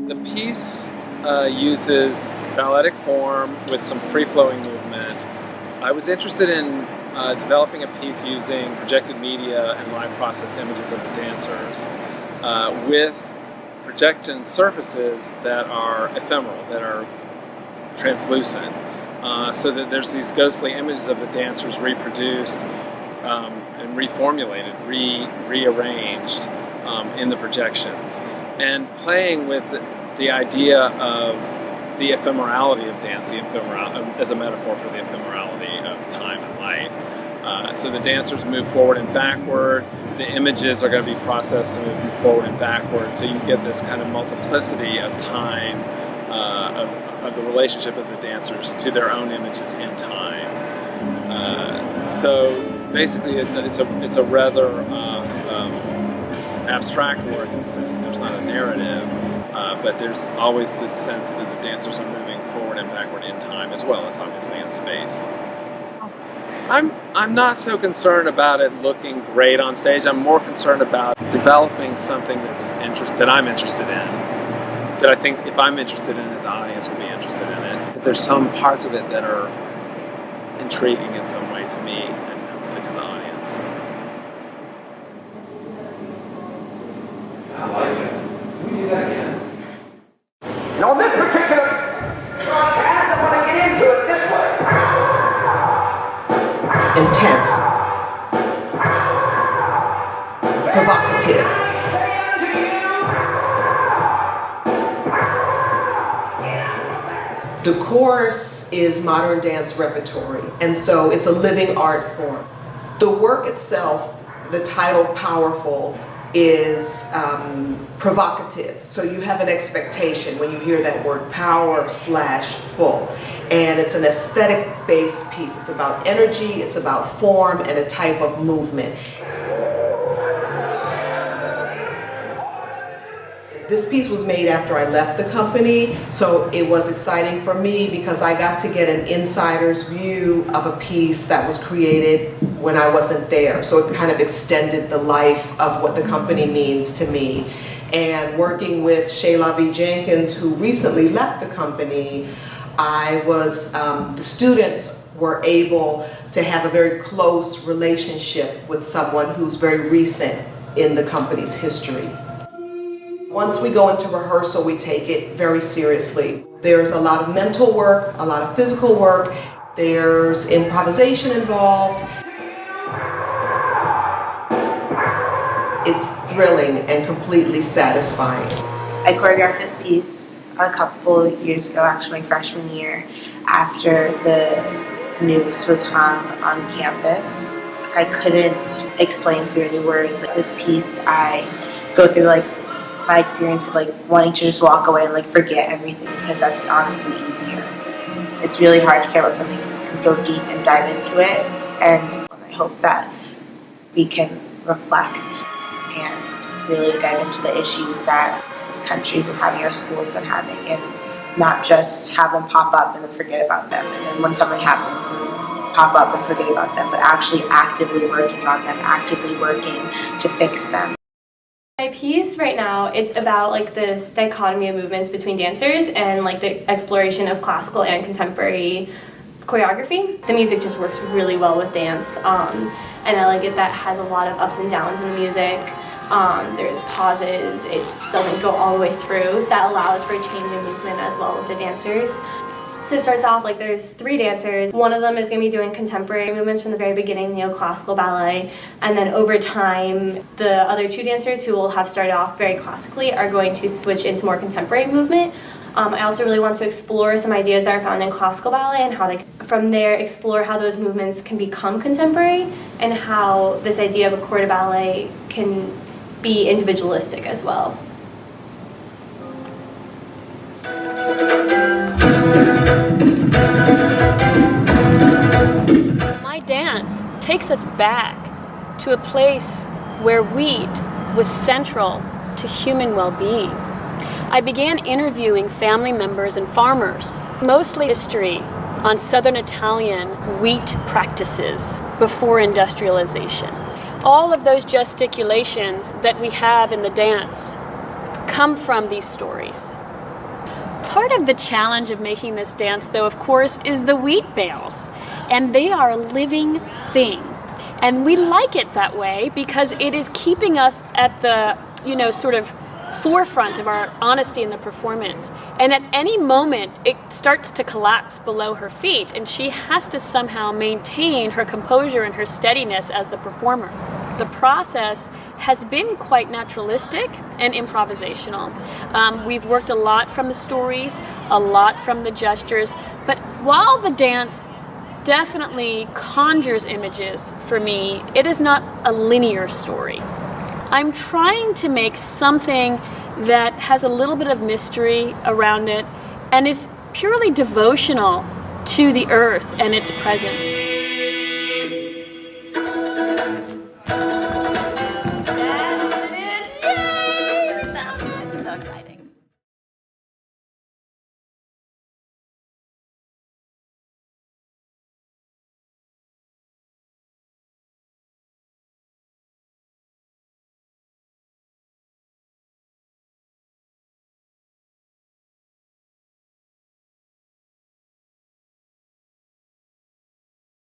The piece uses balletic form with some free-flowing movement. I was interested in developing a piece using projected media and live processed images of the dancers with projection surfaces that are ephemeral, that are translucent, so that there's these ghostly images of the dancers reproduced and reformulated, rearranged in the projections, and playing with the idea of the ephemerality of dance, as a metaphor for the ephemerality of time and life. So the dancers move forward and backward. The images are going to be processed to move forward and backward. So you get this kind of multiplicity of time, of the relationship of the dancers to their own images in time. So basically, it's a rather abstract work in the sense that there's not a narrative, but there's always this sense that the dancers are moving forward and backward in time, as well as obviously in space. I'm not so concerned about it looking great on stage. I'm more concerned about developing something that I'm interested in. That I think if I'm interested in it, the audience will be interested in it. That there's some parts of it that are intriguing in some way to me and hopefully to the audience. I like it. Can we do that again? Now this particular broadcast, I want to get into it this way. Intense. Provocative. The course is modern dance repertory, and so it's a living art form. The work itself, the title Powerful, is provocative. So you have an expectation when you hear that word power/full. And it's an aesthetic-based piece. It's about energy, it's about form, and a type of movement. This piece was made after I left the company, so it was exciting for me because I got to get an insider's view of a piece that was created when I wasn't there. So it kind of extended the life of what the company means to me. And working with Shayla V. Jenkins, who recently left the company, the students were able to have a very close relationship with someone who's very recent in the company's history. Once we go into rehearsal, we take it very seriously. There's a lot of mental work, a lot of physical work, there's improvisation involved. It's thrilling and completely satisfying. I choreographed this piece a couple of years ago, actually my freshman year, after the news was hung on campus. I couldn't explain through any words. Like this piece, I go through my experience of wanting to just walk away and forget everything, because that's honestly easier. It's really hard to care about something and go deep and dive into it, and I hope that we can reflect and really dive into the issues that this country's been having, our school's been having, and not just have them pop up and then forget about them, and then when something happens and pop up and forget about them, but actually actively working on them, actively working to fix them. My piece right now, it's about this dichotomy of movements between dancers and the exploration of classical and contemporary choreography. The music just works really well with dance, and I like it that has a lot of ups and downs in the music. There's pauses, it doesn't go all the way through, so that allows for a change in movement as well with the dancers. So it starts off there's 3 dancers. One of them is going to be doing contemporary movements from the very beginning, neoclassical ballet, and then over time the other 2 dancers, who will have started off very classically, are going to switch into more contemporary movement. I also really want to explore some ideas that are found in classical ballet and how from there explore how those movements can become contemporary, and how this idea of a corps de ballet can be individualistic as well. My dance takes us back to a place where wheat was central to human well-being. I began interviewing family members and farmers, mostly history on Southern Italian wheat practices before industrialization. All of those gesticulations that we have in the dance come from these stories. Part of the challenge of making this dance, though, of course, is the wheat bales. And they are a living thing. And we like it that way because it is keeping us at the, sort of forefront of our honesty in the performance. And at any moment, it starts to collapse below her feet, and she has to somehow maintain her composure and her steadiness as the performer. The process has been quite naturalistic and improvisational. We've worked a lot from the stories, a lot from the gestures, but while the dance definitely conjures images for me, it is not a linear story. I'm trying to make something that has a little bit of mystery around it and is purely devotional to the earth and its presence.